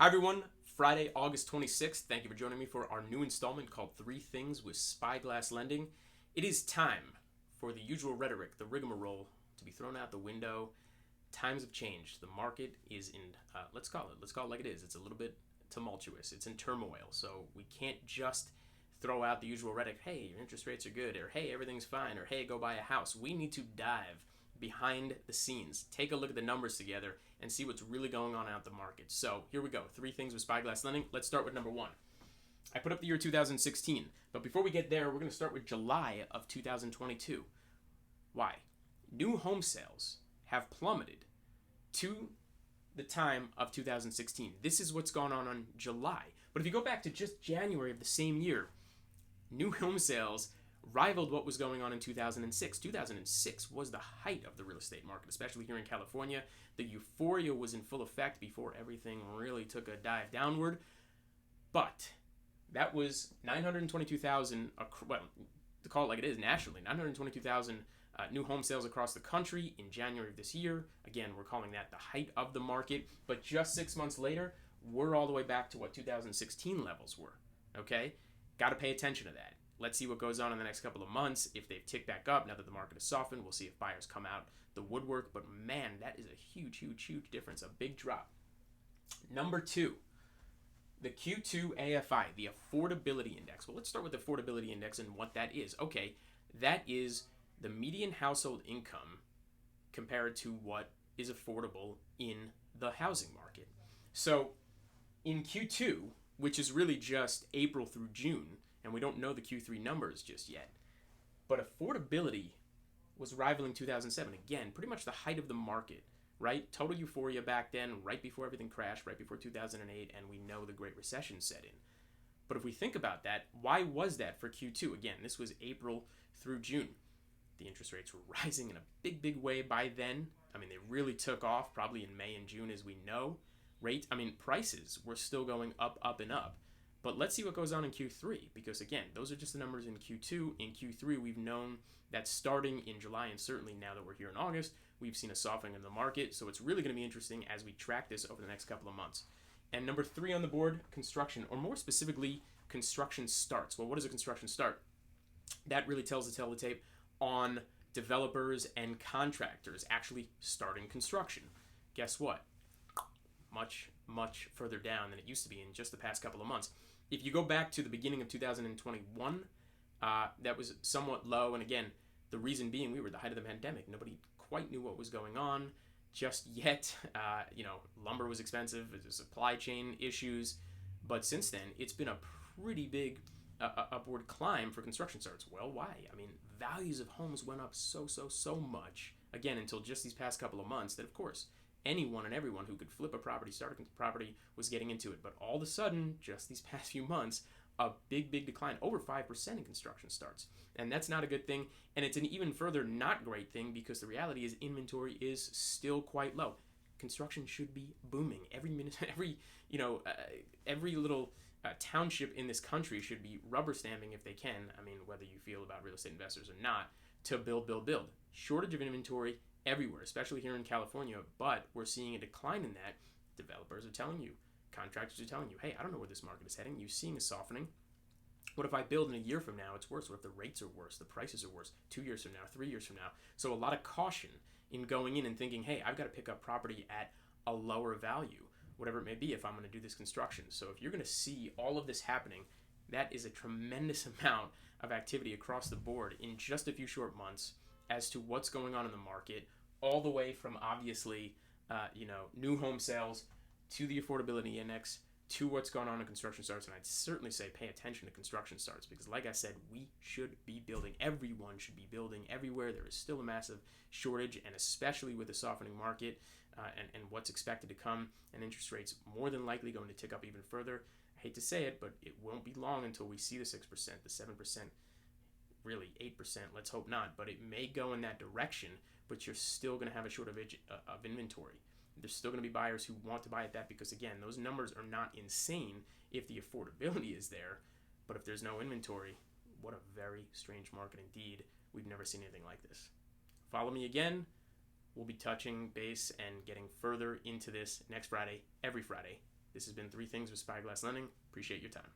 Hi, everyone. Friday, August 26th. Thank you for joining me for our new installment called Three Things with Spyglass Lending. It is time for the usual rhetoric, the rigmarole, to be thrown out the window. Times have changed. The market is in, let's call it like it is. It's a little bit tumultuous. It's in turmoil. So we can't just throw out the usual rhetoric, hey, your interest rates are good, or hey, everything's fine, or hey, go buy a house. We need to dive behind the scenes, take a look at the numbers together, and see what's really going on out the market. So here we go. Three things with Spyglass Lending. Let's start with number one. I put up the year 2016, but before we get there, we're going to start with July of 2022. Why? New home sales have plummeted to the time of 2016. This is what's gone on in July. But if you go back to just January of the same year, new home sales rivaled what was going on in 2006. 2006 was the height of the real estate market, especially here in California. The euphoria was in full effect before everything really took a dive downward. But that was 922,000, well, to call it like it is nationally, 922,000 new home sales across the country in January of this year. Again, we're calling that the height of the market. But just 6 months later, we're all the way back to what 2016 levels were. Okay? Got to pay attention to that. Let's see what goes on in the next couple of months. If they've ticked back up now that the market has softened, we'll see if buyers come out the woodwork. But man, that is a huge, huge, huge difference. A big drop. Number two, the Q2 A.F.I, the Affordability Index. Well, let's start with the Affordability Index and what that is. Okay, that is the median household income compared to what is affordable in the housing market. So in Q2, which is really just April through June, and we don't know the Q3 numbers just yet, but affordability was rivaling 2007. Again, pretty much the height of the market, right? Total euphoria back then, right before everything crashed, right before 2008, and we know the Great Recession set in. But if we think about that, why was that for Q2? Again, this was April through June. The interest rates were rising in a big, big way by then. I mean, they really took off probably in May and June, as we know. Prices were still going up, up, and up. But let's see what goes on in Q3, because again, those are just the numbers in Q2. In Q3, we've known that starting in July, and certainly now that we're here in August, we've seen a softening in the market. So it's really going to be interesting as we track this over the next couple of months. And number three on the board, construction, or more specifically, construction starts. Well, what is a construction start? That really tells the tale of the tape on developers and contractors actually starting construction. Guess what? Much, much further down than it used to be in just the past couple of months. If you go back to the beginning of 2021, that was somewhat low. And again, the reason being we were at the height of the pandemic. Nobody quite knew what was going on just yet. Lumber was expensive, there's supply chain issues. But since then, it's been a pretty big upward climb for construction starts. Well, why? I mean, values of homes went up so much, again, until just these past couple of months, that of course, anyone and everyone who could flip a property, start a property, was getting into it. But all of a sudden, just these past few months, a big, big decline, over 5% in construction starts. And that's not a good thing. And it's an even further not great thing, because the reality is inventory is still quite low. Construction should be booming. Every minute, every little township in this country should be rubber stamping if they can. I mean, whether you feel about real estate investors or not, to build, build, build. Shortage of inventory everywhere, especially here in California, but we're seeing a decline in that. Developers are telling you, contractors are telling you, hey, I don't know where this market is heading. You're seeing a softening. What if I build in a year from now, it's worse? What if the rates are worse, the prices are worse, 2 years from now, 3 years from now? So a lot of caution in going in and thinking, hey, I've got to pick up property at a lower value, whatever it may be, if I'm going to do this construction. So if you're going to see all of this happening, that is a tremendous amount of activity across the board in just a few short months as to what's going on in the market, all the way from obviously, new home sales to the affordability index to what's going on in construction starts. And I'd certainly say pay attention to construction starts, because like I said, we should be building. Everyone should be building everywhere. There is still a massive shortage, and especially with the softening market and what's expected to come, and interest rates more than likely going to tick up even further. I hate to say it, but it won't be long until we see the 6%, the 7%, really 8%, let's hope not, but it may go in that direction. But you're still going to have a shortage of inventory. There's still going to be buyers who want to buy at that, because again, those numbers are not insane if the affordability is there. But if there's no inventory, what a very strange market indeed. We've never seen anything like this. Follow me again. We'll be touching base and getting further into this next Friday, every Friday. This has been Three Things with Spyglass Lending. Appreciate your time.